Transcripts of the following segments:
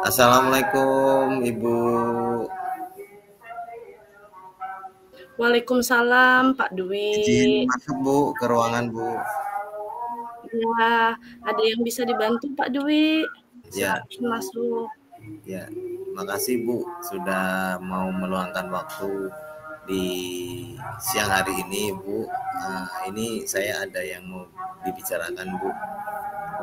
Assalamualaikum Ibu. Waalaikumsalam Pak Dwi. Izin masuk Bu ke ruangan Bu. Ya, ada yang bisa dibantu Pak Dwi? Ya, Silakan masuk. ya. Makasih Bu sudah mau meluangkan waktu di siang hari ini Bu. Ini saya ada yang mau dibicarakan Bu.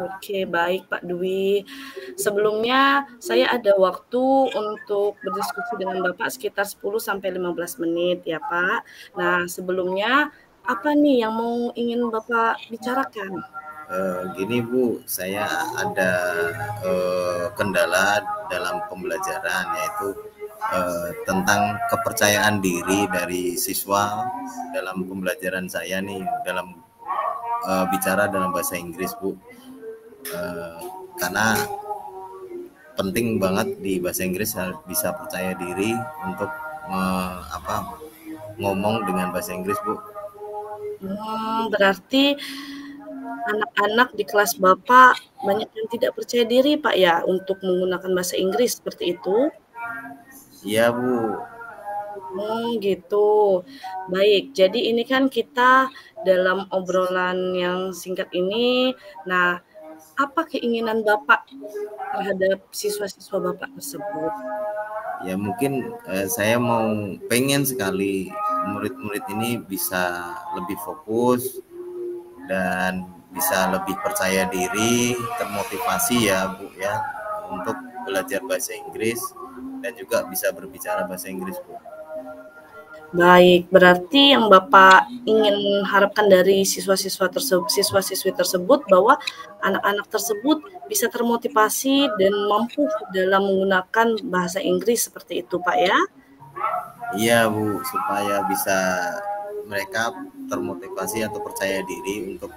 Oke, baik Pak Dwi. Sebelumnya saya ada waktu untuk berdiskusi dengan Bapak sekitar 10 sampai 15 menit ya Pak. Nah, sebelumnya apa nih yang ingin Bapak bicarakan? Gini Bu, saya ada kendala dalam pembelajaran yaitu tentang kepercayaan diri dari siswa dalam pembelajaran saya nih dalam bicara dalam bahasa Inggris Bu. Karena penting banget di bahasa Inggris bisa percaya diri untuk ngomong dengan bahasa Inggris Bu. Berarti anak-anak di kelas Bapak banyak yang tidak percaya diri Pak ya untuk menggunakan bahasa Inggris seperti itu? Iya Bu. Gitu. Baik, jadi ini kan kita dalam obrolan yang singkat ini, nah apa keinginan Bapak terhadap siswa-siswa Bapak tersebut? Ya mungkin saya pengen sekali murid-murid ini bisa lebih fokus dan bisa lebih percaya diri, termotivasi ya Bu ya untuk belajar bahasa Inggris dan juga bisa berbicara bahasa Inggris Bu. Baik, berarti yang Bapak ingin harapkan dari siswa-siswi tersebut bahwa anak-anak tersebut bisa termotivasi dan mampu dalam menggunakan bahasa Inggris seperti itu, Pak ya? Iya Bu, supaya bisa mereka termotivasi atau percaya diri untuk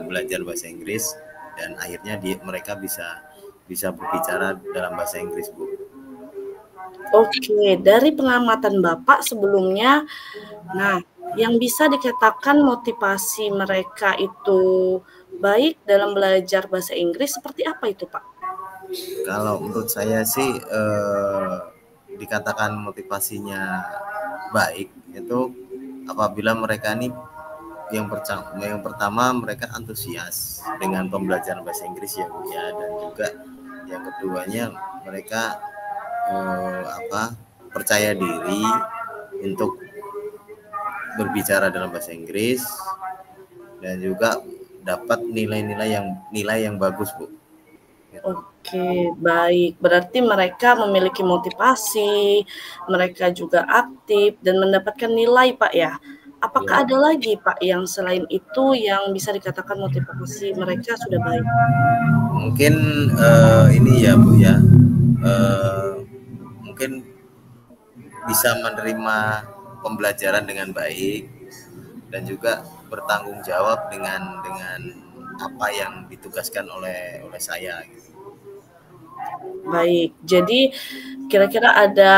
belajar bahasa Inggris dan akhirnya mereka bisa berbicara dalam bahasa Inggris Bu. Oke, dari pengamatan Bapak sebelumnya, nah yang bisa dikatakan motivasi mereka itu baik dalam belajar bahasa Inggris seperti apa itu, Pak? Kalau menurut saya sih dikatakan motivasinya baik itu apabila mereka ini yang pertama mereka antusias dengan pembelajaran bahasa Inggris ya Bu ya, dan juga yang keduanya mereka percaya diri untuk berbicara dalam bahasa Inggris dan juga dapat nilai yang bagus Bu. Oke, baik. Berarti mereka memiliki motivasi, mereka juga aktif dan mendapatkan nilai, Pak ya. Apakah Ya. ada lagi, Pak, yang selain itu yang bisa dikatakan motivasi mereka sudah baik? Mungkin ini ya Bu ya, mungkin bisa menerima pembelajaran dengan baik dan juga bertanggung jawab dengan apa yang ditugaskan oleh saya gitu. Baik, jadi kira-kira ada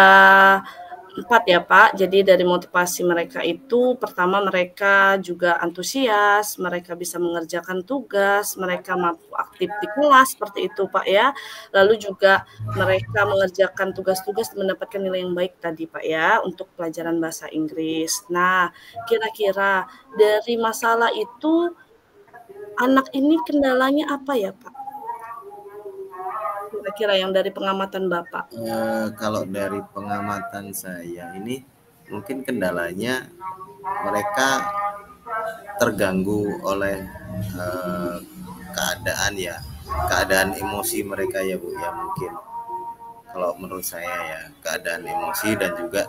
4 ya Pak. Jadi dari motivasi mereka itu, pertama mereka juga antusias, mereka bisa mengerjakan tugas, mereka mampu aktif di kelas seperti itu Pak ya. Lalu juga mereka mengerjakan tugas-tugas mendapatkan nilai yang baik tadi Pak ya, untuk pelajaran bahasa Inggris. Nah, kira-kira dari masalah itu, anak ini kendalanya apa ya Pak? Kira-kira yang dari pengamatan Bapak? Kalau dari pengamatan saya ini mungkin kendalanya mereka terganggu oleh keadaan emosi mereka ya Bu ya, mungkin kalau menurut saya ya keadaan emosi dan juga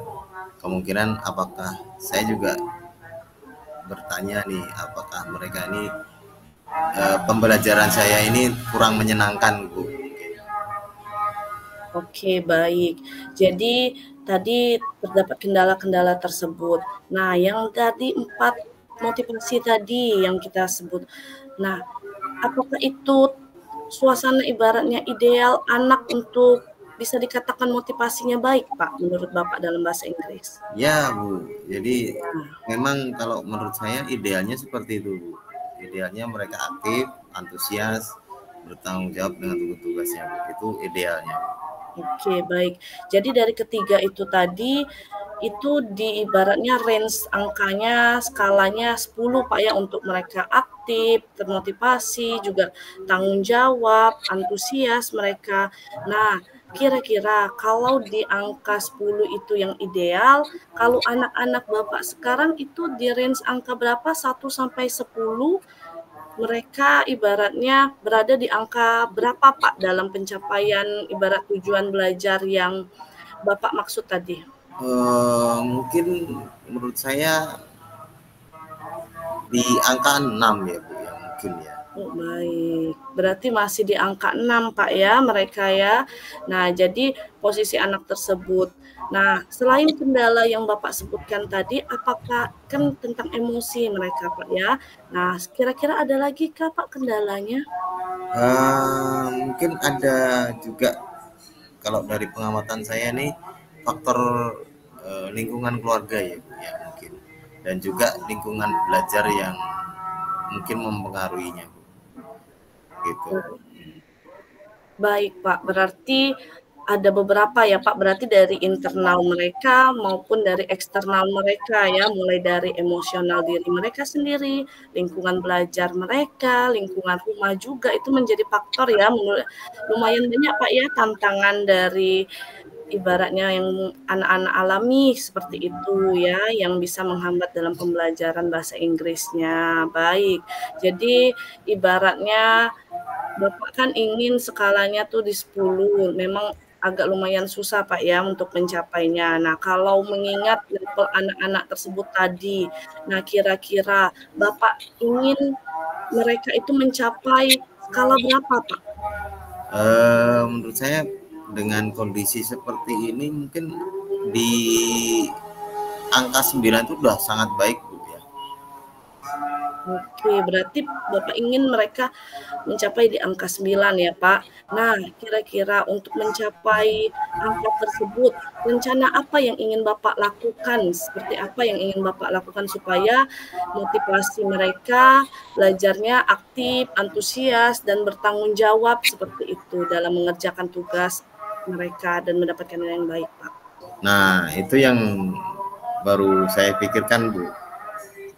kemungkinan apakah saya juga bertanya nih apakah mereka ini pembelajaran saya ini kurang menyenangkan Bu. Oke, baik. Jadi tadi terdapat kendala-kendala tersebut. Nah, yang tadi 4 motivasi tadi yang kita sebut. Nah, apakah itu suasana ibaratnya ideal anak untuk bisa dikatakan motivasinya baik, Pak, menurut Bapak dalam bahasa Inggris? Ya Bu, jadi Nah, memang kalau menurut saya idealnya seperti itu Bu. Idealnya mereka aktif, antusias, bertanggung jawab dengan tugas-tugasnya, Bu. Itu idealnya. Oke, baik. Jadi dari ketiga itu tadi, itu ibaratnya range angkanya, skalanya 10 Pak ya, untuk mereka aktif, termotivasi, juga tanggung jawab, antusias mereka. Nah, kira-kira kalau di angka 10 itu yang ideal, kalau anak-anak Bapak sekarang itu di range angka berapa? 1 sampai 10? Mereka ibaratnya berada di angka berapa Pak dalam pencapaian ibarat tujuan belajar yang Bapak maksud tadi? Mungkin menurut saya di angka 6 ya, Bu, ya mungkin ya. Oh, baik. Berarti masih di angka 6 Pak ya mereka ya. Nah, jadi posisi anak tersebut. Nah, selain kendala yang Bapak sebutkan tadi, apakah kan tentang emosi mereka Pak ya. Nah, kira-kira ada lagi kah Pak kendalanya? Mungkin ada juga, kalau dari pengamatan saya nih, faktor lingkungan keluarga ya, Bu, ya mungkin, dan juga lingkungan belajar yang mungkin mempengaruhinya, Bu. Gitu. Oh, baik Pak, berarti ada beberapa ya Pak, berarti dari internal mereka maupun dari eksternal mereka ya, mulai dari emosional diri mereka sendiri, lingkungan belajar mereka, lingkungan rumah juga itu menjadi faktor ya, lumayan banyak Pak ya tantangan dari ibaratnya yang anak-anak alami seperti itu ya, yang bisa menghambat dalam pembelajaran bahasa Inggrisnya. Baik, jadi ibaratnya Bapak kan ingin skalanya tuh di 10, memang agak lumayan susah Pak ya untuk mencapainya. Nah, kalau mengingat level anak-anak tersebut tadi, nah kira-kira Bapak ingin mereka itu mencapai skala berapa Pak? Menurut saya dengan kondisi seperti ini mungkin di angka 9 itu udah sangat baik, Bu, ya. Oke, berarti Bapak ingin mereka mencapai di angka 9 ya, Pak. Nah, kira-kira untuk mencapai angka tersebut, rencana apa yang ingin Bapak lakukan? Seperti apa yang ingin Bapak lakukan supaya motivasi mereka belajarnya aktif, antusias, dan bertanggung jawab seperti itu dalam mengerjakan tugas mereka dan mendapatkan nilai yang baik, Pak? Nah, itu yang baru saya pikirkan, Bu.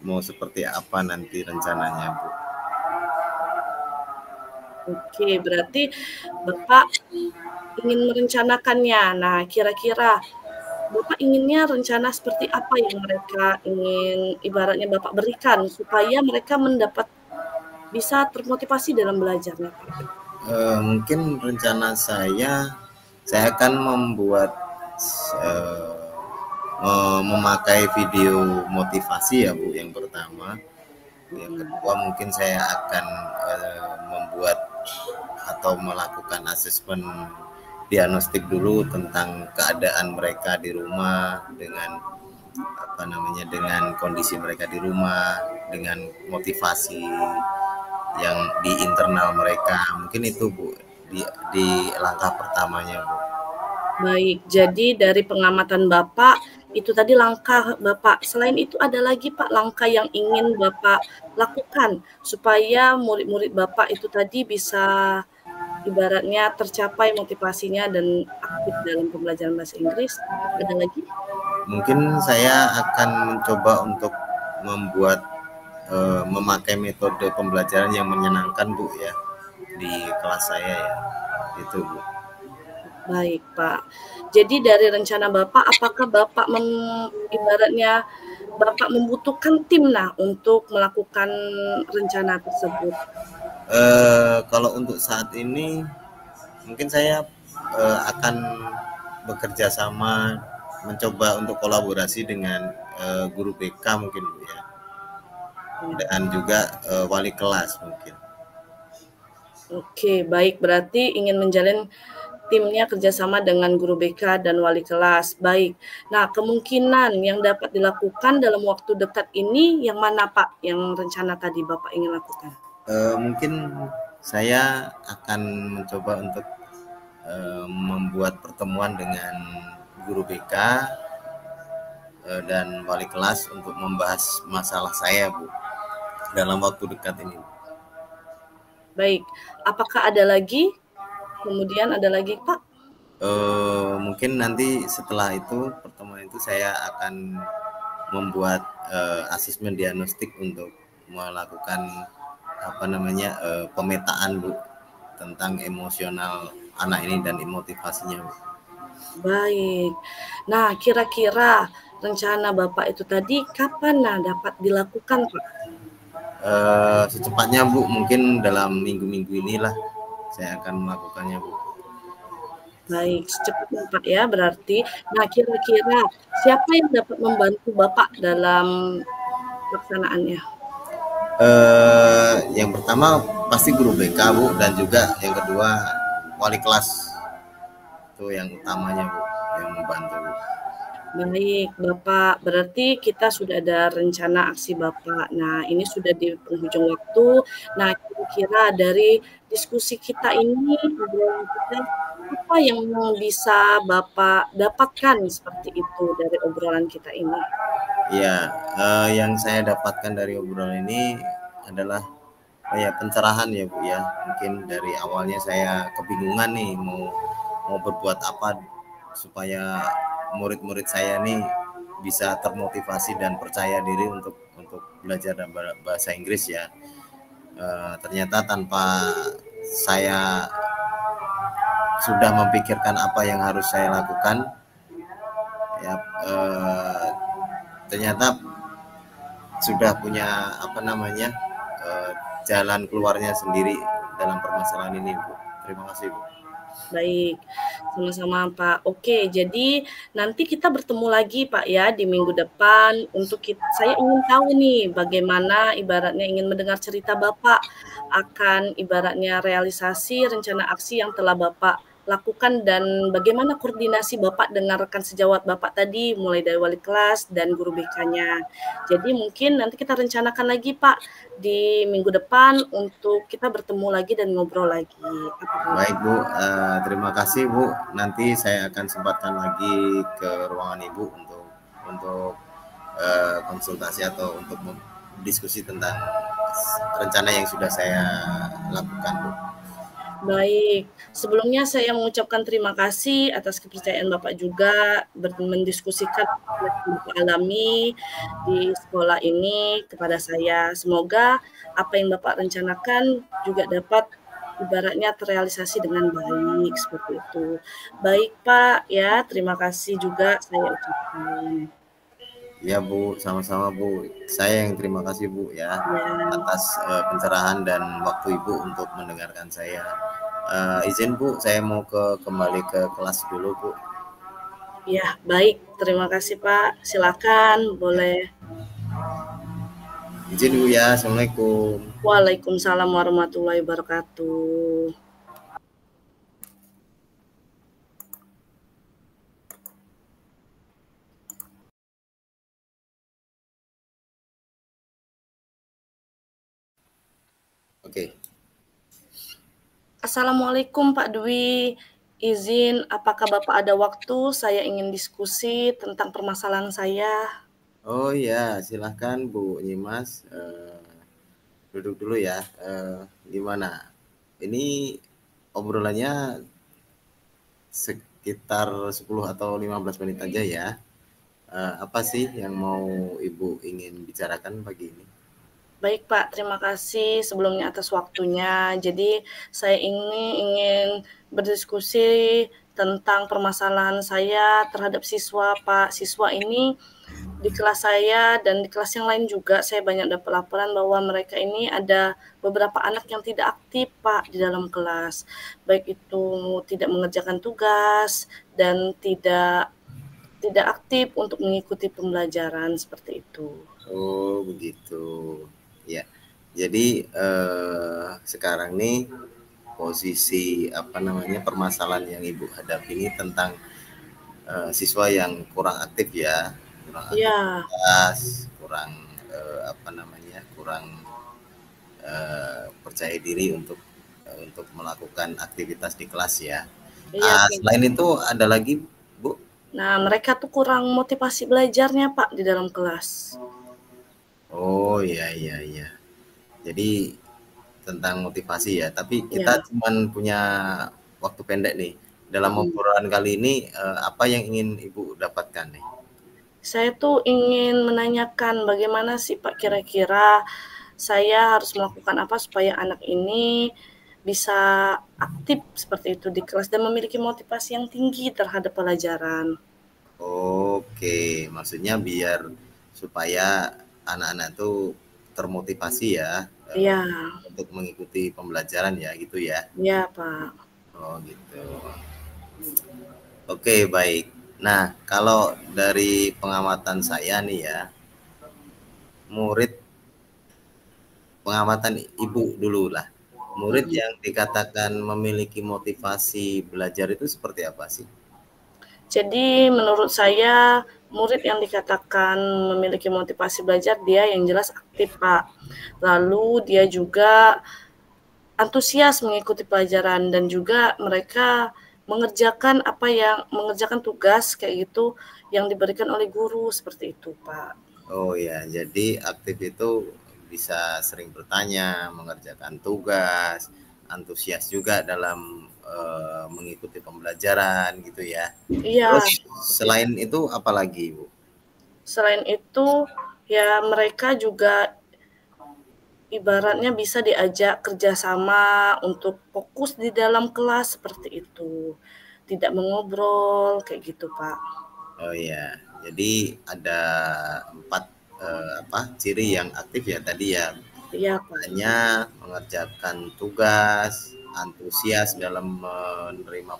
Mau seperti apa nanti rencananya, Bu. Oke, berarti Bapak ingin merencanakannya. Nah, kira-kira Bapak inginnya rencana seperti apa yang mereka ingin ibaratnya Bapak berikan supaya mereka bisa termotivasi dalam belajarnya, Pak? Mungkin rencana saya akan membuat eh, memakai video motivasi ya, Bu, yang pertama. Yang kedua mungkin saya akan membuat atau melakukan asesmen diagnostik dulu tentang keadaan mereka di rumah, dengan dengan kondisi mereka di rumah, dengan motivasi yang di internal mereka. Mungkin itu, Bu, di langkah pertamanya, Bu. Baik, jadi dari pengamatan Bapak, itu tadi langkah Bapak. Selain itu ada lagi Pak langkah yang ingin Bapak lakukan supaya murid-murid Bapak itu tadi bisa ibaratnya tercapai motivasinya dan aktif dalam pembelajaran bahasa Inggris? Apakah ada lagi? Mungkin saya akan mencoba untuk membuat memakai metode pembelajaran yang menyenangkan, Bu, ya, di kelas saya ya. Itu, Bu. Baik, Pak. Jadi dari rencana Bapak, apakah Bapak ibaratnya Bapak membutuhkan tim nah untuk melakukan rencana tersebut? Kalau untuk saat ini mungkin saya akan bekerja sama, mencoba untuk kolaborasi dengan guru BK mungkin, Bu, ya, dan juga wali kelas mungkin. Oke, baik. Berarti ingin menjalin timnya kerjasama dengan guru BK dan wali kelas. Baik. Nah, kemungkinan yang dapat dilakukan dalam waktu dekat ini yang mana, Pak? Yang rencana tadi Bapak ingin lakukan? Mungkin saya akan mencoba untuk membuat pertemuan dengan guru BK dan wali kelas untuk membahas masalah saya, Bu, dalam waktu dekat ini. Baik. Apakah ada lagi? Kemudian ada lagi, Pak? Mungkin nanti setelah itu, pertemuan itu saya akan membuat asesmen diagnostik untuk melakukan pemetaan, Bu, tentang emosional anak ini dan motivasinya, Bu. Baik. Nah, kira-kira rencana Bapak itu tadi kapan dapat dilakukan, Pak? Secepatnya, Bu, mungkin dalam minggu-minggu inilah saya akan melakukannya, Bu. Baik, secepatnya Pak ya berarti. Nah, kira-kira siapa yang dapat membantu Bapak dalam pelaksanaannya? Yang pertama pasti guru BK, Bu, dan juga yang kedua wali kelas. Itu yang utamanya, Bu, yang membantu, Bu. Baik, Bapak. Berarti kita sudah ada rencana aksi Bapak. Nah, ini sudah di penghujung waktu. Nah, kira-kira dari diskusi kita ini, obrolan kita, apa yang bisa Bapak dapatkan seperti itu dari obrolan kita ini? Ya, yang saya dapatkan dari obrolan ini adalah pencerahan ya, Bu, ya. Mungkin dari awalnya saya kebingungan nih mau berbuat apa supaya murid-murid saya nih bisa termotivasi dan percaya diri untuk belajar bahasa Inggris ya. Ternyata tanpa saya sudah memikirkan apa yang harus saya lakukan, ya, ternyata sudah punya jalan keluarnya sendiri dalam permasalahan ini, Bu. Terima kasih, Bu. Baik, sama-sama Pak. Oke, jadi nanti kita bertemu lagi Pak ya di minggu depan untuk saya ingin tahu nih bagaimana ibaratnya ingin mendengar cerita Bapak akan ibaratnya realisasi rencana aksi yang telah Bapak lakukan dan bagaimana koordinasi Bapak dengan rekan sejawat Bapak tadi mulai dari wali kelas dan guru BK-nya. Jadi mungkin nanti kita rencanakan lagi Pak di minggu depan untuk kita bertemu lagi dan ngobrol lagi. Baik, Bu, terima kasih, Bu. Nanti saya akan sempatkan lagi ke ruangan Ibu untuk konsultasi atau untuk diskusi tentang rencana yang sudah saya lakukan, Bu. Baik, sebelumnya saya mengucapkan terima kasih atas kepercayaan Bapak juga mendiskusikan apa yang Bapak alami di sekolah ini kepada saya. Semoga apa yang Bapak rencanakan juga dapat ibaratnya terrealisasi dengan baik, seperti itu. Baik Pak, ya terima kasih juga saya ucapkan. Ya, Bu, sama-sama, Bu. Saya yang terima kasih, Bu, ya, Ya. atas pencerahan dan waktu Ibu untuk mendengarkan saya. Izin, Bu, saya mau kembali ke kelas dulu, Bu. Ya, baik. Terima kasih, Pak. Silakan, boleh. Izin, Bu, ya. Assalamualaikum. Waalaikumsalam warahmatullahi wabarakatuh. Oke. Assalamualaikum Pak Dwi. Izin, apakah Bapak ada waktu? Saya ingin diskusi tentang permasalahan saya. Oh ya, silahkan Bu Nyimas. Duduk dulu ya. Gimana? Ini obrolannya sekitar 10 atau 15 menit aja ya. Apa sih yang mau Ibu ingin bicarakan pagi ini? Baik Pak, terima kasih sebelumnya atas waktunya. Jadi saya ingin berdiskusi tentang permasalahan saya terhadap siswa Pak. Siswa ini di kelas saya dan di kelas yang lain juga saya banyak dapat laporan bahwa mereka ini ada beberapa anak yang tidak aktif Pak di dalam kelas. Baik itu tidak mengerjakan tugas dan tidak aktif untuk mengikuti pembelajaran seperti itu. Oh, begitu. Ya. Jadi sekarang nih posisi permasalahan yang Ibu hadapi ini tentang siswa yang kurang aktif ya, kurang Ya, aktivitas, kurang kurang percaya diri untuk melakukan aktivitas di kelas ya. iya. Selain itu ada lagi, Bu? Nah, mereka tuh kurang motivasi belajarnya Pak di dalam kelas. Oh iya iya iya. Jadi tentang motivasi ya, tapi kita Ya, cuman punya waktu pendek nih. Dalam mhm. obrolan kali ini, apa yang ingin Ibu dapatkan nih? Saya tuh ingin menanyakan bagaimana sih Pak kira-kira saya harus melakukan apa supaya anak ini bisa aktif seperti itu di kelas dan memiliki motivasi yang tinggi terhadap pelajaran. Oke, maksudnya biar supaya anak-anak tuh termotivasi ya, Iya, untuk mengikuti pembelajaran ya, gitu ya? iya Pak. Oh gitu. Oke, baik. Nah, kalau dari pengamatan saya nih ya, murid pengamatan Ibu dulu lah. Murid Mhm. yang dikatakan memiliki motivasi belajar itu seperti apa sih? Jadi menurut saya murid yang dikatakan memiliki motivasi belajar dia yang jelas aktif Pak. Lalu dia juga antusias mengikuti pelajaran dan juga mereka mengerjakan tugas kayak gitu yang diberikan oleh guru seperti itu, Pak. Oh ya, jadi aktif itu bisa sering bertanya, mengerjakan tugas, antusias juga dalam mengikuti pembelajaran gitu ya. Iya, Terus seperti itu. selain itu apalagi, Bu? Selain itu, ya mereka juga ibaratnya bisa diajak kerjasama untuk fokus di dalam kelas seperti itu. Tidak mengobrol kayak gitu, Pak. Oh ya, jadi ada 4 apa, ciri yang aktif ya tadi ya, Iya, Pak. hanya mengerjakan tugas, antusias dalam menerima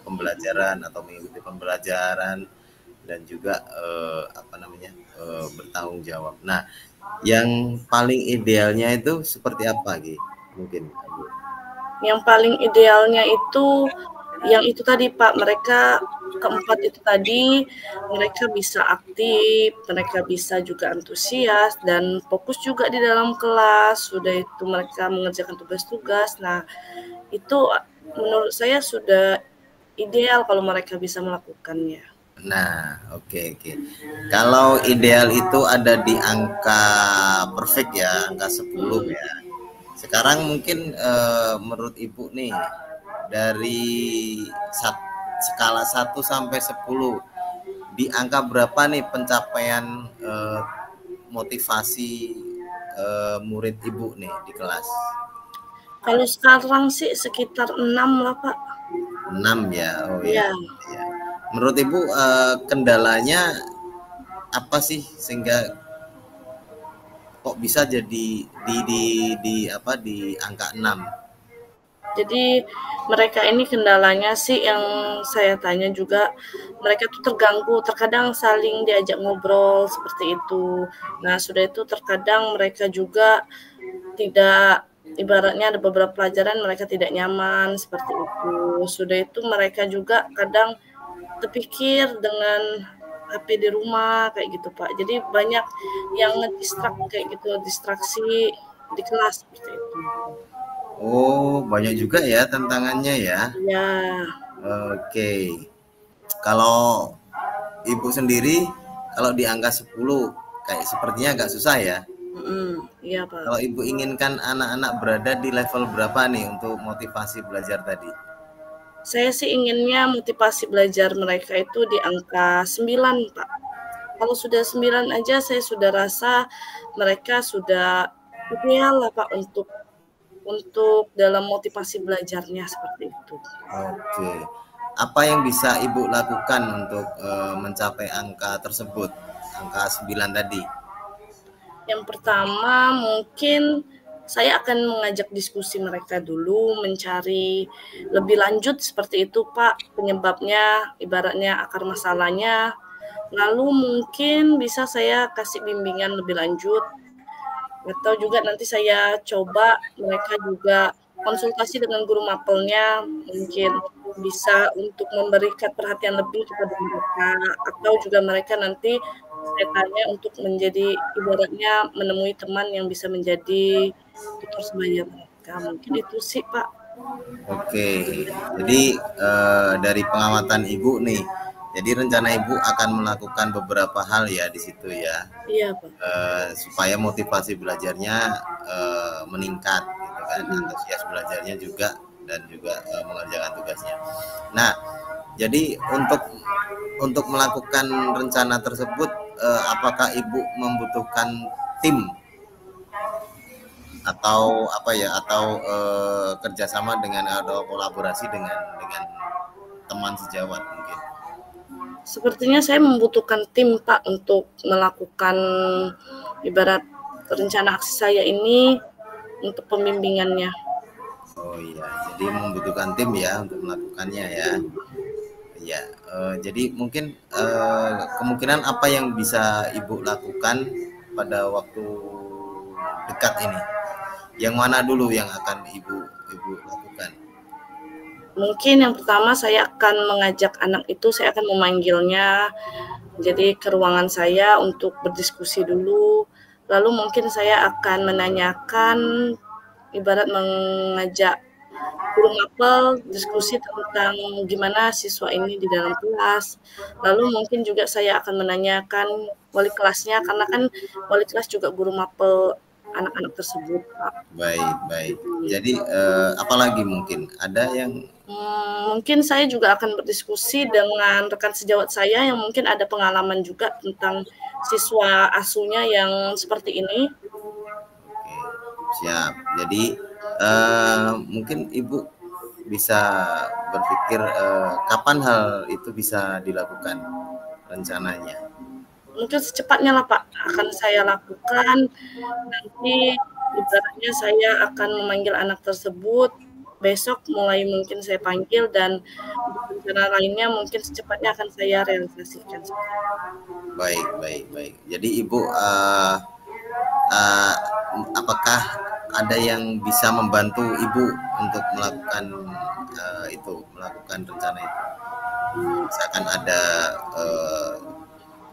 pembelajaran atau mengikuti pembelajaran, dan juga apa namanya, bertanggung jawab. Nah, yang paling idealnya itu seperti apa Gi? Mungkin Bu? Yang paling idealnya itu, yang itu tadi Pak, mereka keempat itu tadi, mereka bisa aktif, mereka bisa juga antusias dan fokus juga di dalam kelas, sudah itu mereka mengerjakan tugas-tugas. Nah, itu menurut saya sudah ideal kalau mereka bisa melakukannya. Nah, oke oke. Kalau ideal itu ada di angka perfect ya, angka 10 Mhm. ya. Sekarang mungkin menurut Ibu nih dari skala 1 sampai 10 di angka berapa nih pencapaian motivasi murid Ibu nih di kelas? Kalau sekarang sih sekitar 6 lah Pak. 6 ya. Oh ya. Iya. Ya. Menurut Ibu kendalanya apa sih sehingga kok bisa jadi di apa di angka 6? Jadi mereka ini kendalanya sih yang saya tanya juga, mereka tuh terganggu, terkadang saling diajak ngobrol seperti itu. Nah, sudah itu terkadang mereka juga tidak ibaratnya ada beberapa pelajaran mereka tidak nyaman seperti itu. Sudah itu mereka juga kadang terpikir dengan HP di rumah kayak gitu, Pak. Jadi banyak yang kayak gitu, distraksi di kelas seperti itu. Oh, banyak juga ya tantangannya ya. Iya. Oke. Kalau Ibu sendiri kalau di angka 10 kayak sepertinya agak susah ya. Mhm, iya, Pak. Kalau Ibu inginkan anak-anak berada di level berapa nih untuk motivasi belajar tadi? Saya sih inginnya motivasi belajar mereka itu di angka 9, Pak. Kalau sudah 9 aja saya sudah rasa mereka sudah ideal lah, Pak, untuk dalam motivasi belajarnya seperti itu. Oke. Apa yang bisa Ibu lakukan untuk mencapai angka tersebut? Angka 9 tadi. Yang pertama mungkin saya akan mengajak diskusi mereka dulu, mencari lebih lanjut seperti itu, Pak, penyebabnya, ibaratnya akar masalahnya. Lalu mungkin bisa saya kasih bimbingan lebih lanjut atau juga nanti saya coba mereka juga konsultasi dengan guru mapelnya, mungkin bisa untuk memberikan perhatian lebih kepada mereka atau juga mereka nanti saya tanya untuk menjadi ibaratnya menemui teman yang bisa menjadi tutor sebaya mereka, mungkin itu sih, Pak. Oke, jadi dari pengamatan Ibu nih, jadi rencana Ibu akan melakukan beberapa hal ya di situ ya, Iya, Pak. supaya motivasi belajarnya meningkat gitu kan, antusias belajarnya juga dan juga mengerjakan tugasnya. Nah, jadi untuk melakukan rencana tersebut, apakah Ibu membutuhkan tim atau apa ya, atau kerjasama dengan atau kolaborasi dengan teman sejawat mungkin? Sepertinya saya membutuhkan tim, Pak, untuk melakukan ibarat rencana aksi saya ini untuk pembimbingannya. Oh iya, jadi membutuhkan tim ya untuk melakukannya ya. Ya, jadi mungkin kemungkinan apa yang bisa Ibu lakukan pada waktu dekat ini? Yang mana dulu yang akan Ibu lakukan? Mungkin yang pertama saya akan mengajak anak itu, saya akan memanggilnya jadi ke ruangan saya untuk berdiskusi dulu. Lalu mungkin saya akan menanyakan, ibarat mengajak guru mapel diskusi tentang gimana siswa ini di dalam kelas. Lalu mungkin juga saya akan menanyakan wali kelasnya, karena kan wali kelas juga guru mapel anak-anak tersebut, Pak. Baik. Jadi apalagi mungkin ada yang Mungkin saya juga akan berdiskusi dengan rekan sejawat saya yang mungkin ada pengalaman juga tentang siswa asuhnya yang seperti ini. siap. Jadi mungkin Ibu bisa berpikir kapan hal itu bisa dilakukan rencananya. Mungkin secepatnya lah, Pak, akan saya lakukan. Nanti ibaratnya saya akan memanggil anak tersebut besok, mulai mungkin saya panggil, dan untuk rencana lainnya mungkin secepatnya akan saya realisasikan. Baik. Jadi Ibu apakah ada yang bisa membantu Ibu untuk melakukan melakukan rencana itu? Misalkan ada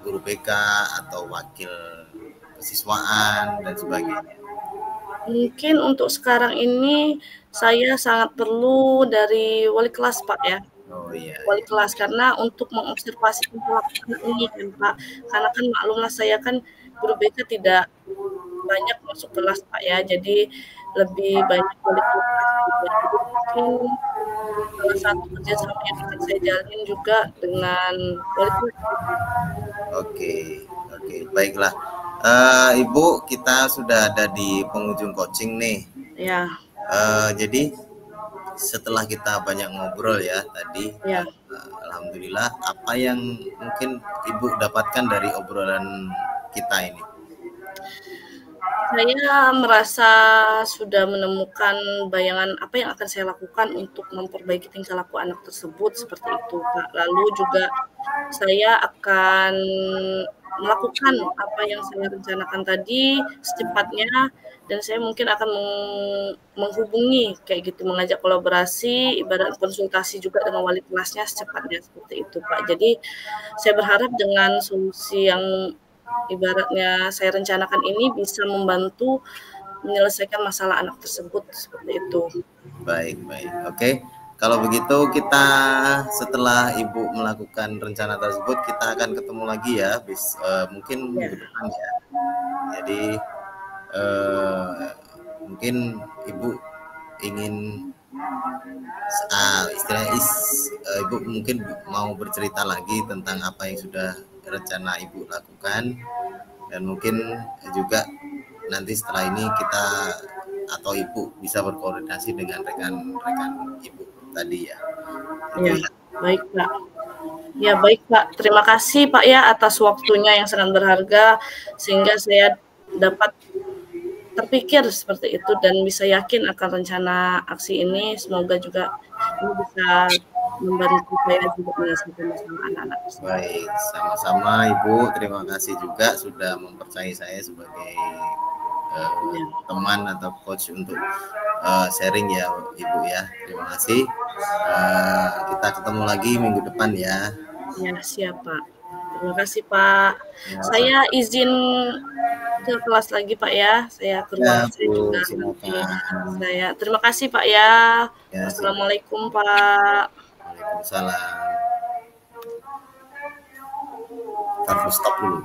guru BK atau wakil kesiswaan dan sebagainya. Mungkin untuk sekarang ini saya sangat perlu dari wali kelas, Pak, ya. Oh iya. Wali kelas, karena untuk mengobservasi anak ini kan, Pak. Karena kan maklumlah saya kan guru BK tidak banyak masuk kelas, Pak, ya. Jadi lebih banyak wali kelas juga. Jadi mungkin salah satu kerjasama yang akan saya jalin juga dengan wali kelas. Oke, baiklah. Ibu, kita sudah ada di penghujung coaching nih. Ya. Jadi setelah kita banyak ngobrol ya tadi, Ya. alhamdulillah, apa yang mungkin Ibu dapatkan dari obrolan kita ini? Saya merasa sudah menemukan bayangan apa yang akan saya lakukan untuk memperbaiki tingkah laku anak tersebut, seperti itu, Pak. Lalu juga saya akan melakukan apa yang saya rencanakan tadi secepatnya, dan saya mungkin akan menghubungi kayak gitu, mengajak kolaborasi, ibarat konsultasi juga dengan wali kelasnya secepatnya, seperti itu, Pak. Jadi saya berharap dengan solusi yang ibaratnya saya rencanakan ini bisa membantu menyelesaikan masalah anak tersebut, seperti itu. Baik. Oke. Kalau begitu kita setelah Ibu melakukan rencana tersebut kita akan ketemu lagi ya, mungkin minggu depan ya. Jadi mungkin Ibu ingin Ibu mungkin mau bercerita lagi tentang apa yang sudah rencana Ibu lakukan, dan mungkin juga nanti setelah ini kita atau Ibu bisa berkoordinasi dengan rekan-rekan Ibu tadi ya. Ya, baik, Pak. Ya, baik, Pak. Terima kasih, Pak, ya, atas waktunya yang sangat berharga sehingga saya dapat terpikir seperti itu dan bisa yakin akan rencana aksi ini. Semoga juga ini bisa membantu saya juga menyelesaikan masalah anak-anak. Baik, sama-sama Ibu. Terima kasih juga sudah mempercayai saya sebagai teman atau coach untuk sharing ya Ibu ya. Terima kasih. Kita ketemu lagi minggu depan ya. Ya, siap, Pak. Terima kasih, Pak. Ya, saya izin ke kelas lagi, Pak, ya. Saya ke ruangan saya juga. Saya terima kasih, Pak, ya. Assalamualaikum, Pak. Waalaikumsalam. Stop dulu.